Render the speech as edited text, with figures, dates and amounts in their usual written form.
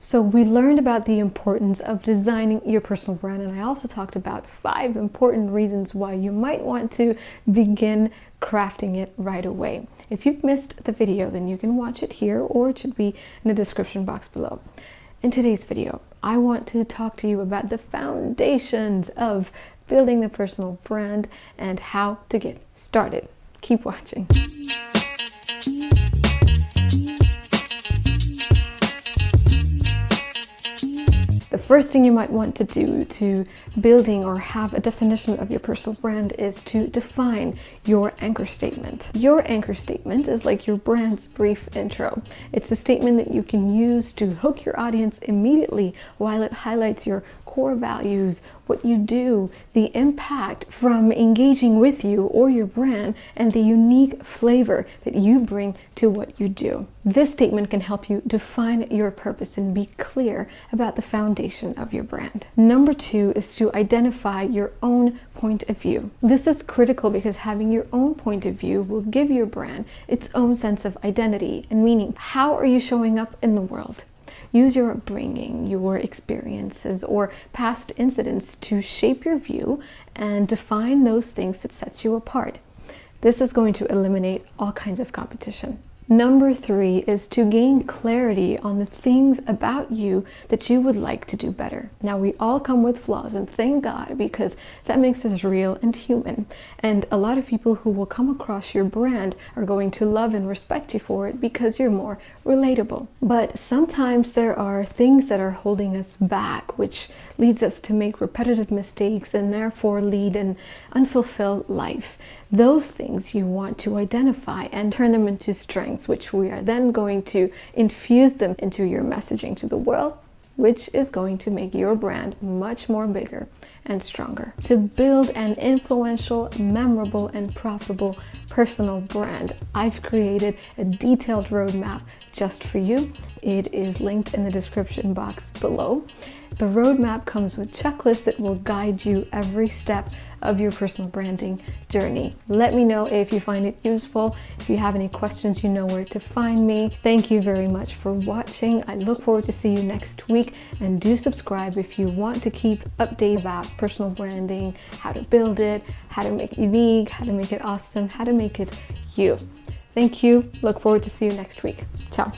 So we learned about the importance of designing your personal brand, and I also talked about 5 important reasons why you might want to begin crafting it right away. If you've missed the video, then you can watch it here, or it should be in the description box below. In today's video, I want to talk to you about the foundations of building the personal brand and how to get started. Keep watching. The first thing you might want to do to building or have a definition of your personal brand is to define your anchor statement. Your anchor statement is like your brand's brief intro. It's a statement that you can use to hook your audience immediately while it highlights your core values, what you do, the impact from engaging with you or your brand, and the unique flavor that you bring to what you do. This statement can help you define your purpose and be clear about the foundation of your brand. Number 2 is to identify your own point of view. This is critical because having your own point of view will give your brand its own sense of identity and meaning. How are you showing up in the world? Use your upbringing, your experiences, or past incidents to shape your view and define those things that sets you apart. This is going to eliminate all kinds of competition. Number 3 is to gain clarity on the things about you that you would like to do better. Now, we all come with flaws, and thank God, because that makes us real and human. And a lot of people who will come across your brand are going to love and respect you for it because you're more relatable. But sometimes there are things that are holding us back, which leads us to make repetitive mistakes and therefore lead an unfulfilled life. Those things you want to identify and turn them into strengths, which we are then going to infuse them into your messaging to the world, which is going to make your brand much more bigger and stronger. To build an influential, memorable, and profitable personal brand, I've created a detailed roadmap just for you. It is linked in the description box below. The roadmap comes with checklists that will guide you every step of your personal branding journey. Let me know if you find it useful. If you have any questions, you know where to find me. Thank you very much for watching. I look forward to see you next week, and do subscribe if you want to keep updated about personal branding, how to build it, how to make it unique, how to make it awesome, how to make it you. Thank you. Look forward to see you next week. Ciao.